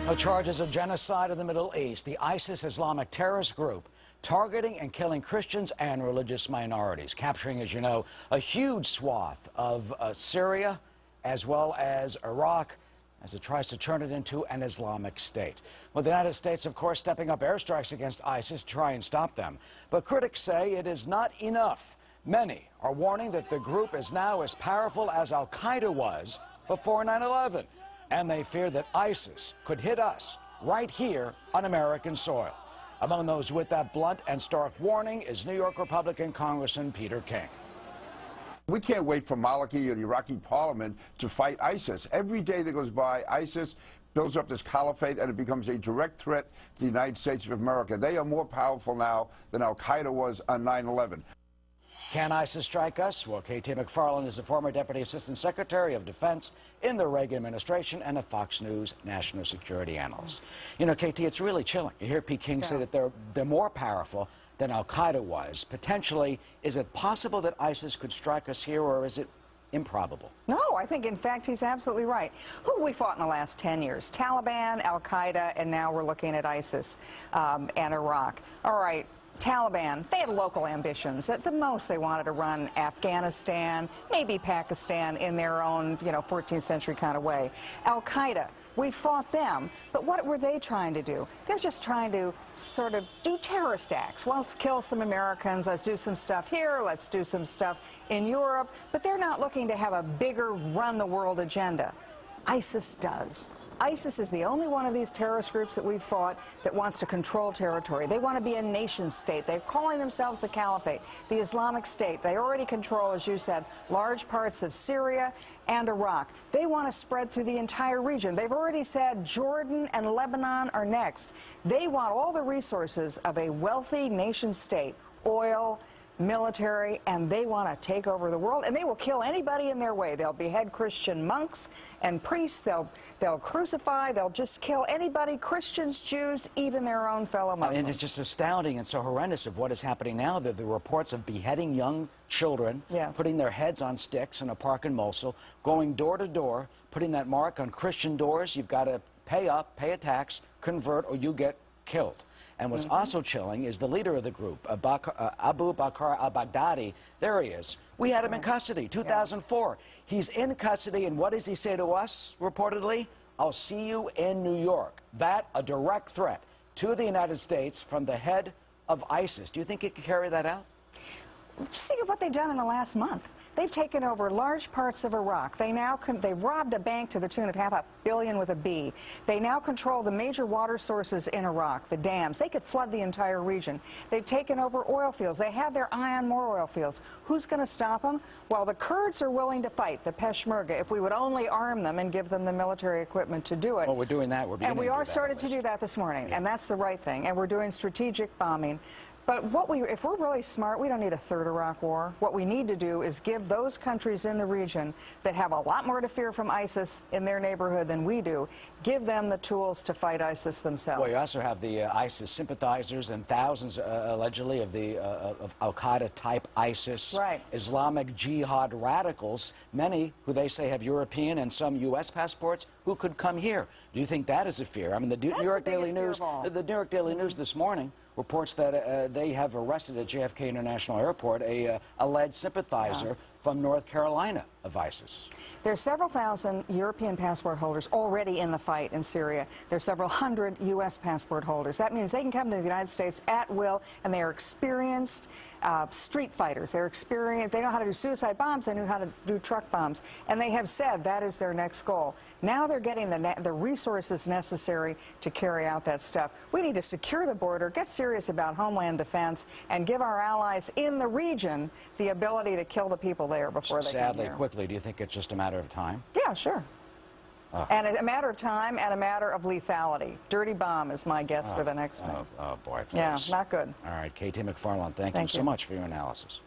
No charges of genocide in the Middle East. The ISIS Islamic terrorist group targeting and killing Christians and religious minorities, capturing, as you know, a huge swath of Syria as well as Iraq as it tries to turn it into an Islamic state. Well, the United States, of course, stepping up airstrikes against ISIS to try and stop them. But critics say it is not enough. Many are warning that the group is now as powerful as Al-Qaeda was before 9/11. And they fear that ISIS could hit us right here on American soil. Among those with that blunt and stark warning is New York Republican Congressman Peter King. We can't wait for Maliki or the Iraqi parliament to fight ISIS. Every day that goes by, ISIS builds up this caliphate and it becomes a direct threat to the United States of America. They are more powerful now than Al-Qaeda was on 9/11. Can ISIS strike us? Well, KT McFarland is a former Deputy Assistant Secretary of Defense in the Reagan administration and a Fox News national security analyst. You know, KT, it's really chilling. You hear Pete King say that they're more powerful than Al-Qaeda was. Potentially, is it possible that ISIS could strike us here, or is it improbable? No, I think, in fact, he's absolutely right. Who have we fought in the last 10 years? Taliban, Al-Qaeda, and now we're looking at ISIS and Iraq. All right. Taliban, they had local ambitions. At the most, they wanted to run Afghanistan, maybe Pakistan in their own, 14th century kind of way. Al-Qaeda, we fought them, but what were they trying to do? They're just trying to sort of do terrorist acts. Well, let's kill some Americans, let's do some stuff here, let's do some stuff in Europe, but they're not looking to have a bigger run-the-world agenda. ISIS does. ISIS is the only one of these terrorist groups that we've fought that wants to control territory. They want to be a nation state. They're calling themselves the Caliphate, the Islamic State. They already control, as you said, large parts of Syria and Iraq. They want to spread through the entire region. They've already said Jordan and Lebanon are next. They want all the resources of a wealthy nation state, oil, military, and they want to take over the world, and they will kill anybody in their way. They'll behead Christian monks and priests. They'll crucify. They'll just kill anybody, Christians, Jews, even their own fellow Muslims. And it's just astounding and so horrendous of what is happening now. The reports of beheading young children, putting their heads on sticks in a park in Mosul, going door to door, putting that mark on Christian doors. You've got to pay up, pay a tax, convert, or you get killed. And what's also chilling is the leader of the group, Abu Bakr al-Baghdadi. There he is. We had him in custody, 2004. He's in custody, and what does he say to us, reportedly? I'll see you in New York. That, a direct threat to the United States from the head of ISIS. Do you think it could carry that out? Just think of what they've done in the last month. They've taken over large parts of Iraq. They've robbed a bank to the tune of $500 billion with a B. They now control the major water sources in Iraq, the dams. They could flood the entire region. They've taken over oil fields. They have their eye on more oil fields. Who's going to stop them? Well, the Kurds are willing to fight, the Peshmerga, if we would only arm them and give them the military equipment to do it. Well, we're doing that. And we are started to do that this morning, and that's the right thing. And we're doing strategic bombing. But if we're really smart, we don't need a third Iraq war. What we need to do is give those countries in the region that have a lot more to fear from ISIS in their neighborhood than we do, give them the tools to fight ISIS themselves. Well, you also have the ISIS sympathizers and thousands, allegedly, of the of Al-Qaeda-type ISIS, Islamic Jihad radicals, many who they say have European and some U.S. passports, who could come here. Do you think that is a fear? I mean, the New York Daily News this morning reports that they have arrested at JFK International Airport a alleged sympathizer from North Carolina of ISIS. There are several thousand European passport holders already in the fight in Syria. There are several hundred U.S. passport holders. That means they can come to the United States at will, and they are experienced street fighters. They're experienced. They know how to do suicide bombs. They know how to do truck bombs. And they have said that is their next goal. Now they're getting the resources necessary to carry out that stuff. We need to secure the border, get serious about homeland defense, and give our allies in the region the ability to kill the people there before they come here. Sadly, quickly, do you think it's just a matter of time? Yeah, sure. And a matter of time and a matter of lethality. Dirty bomb is my guess for the next thing. Oh, boy. Please. Yeah, not good. All right, KT McFarland, thank you so much for your analysis.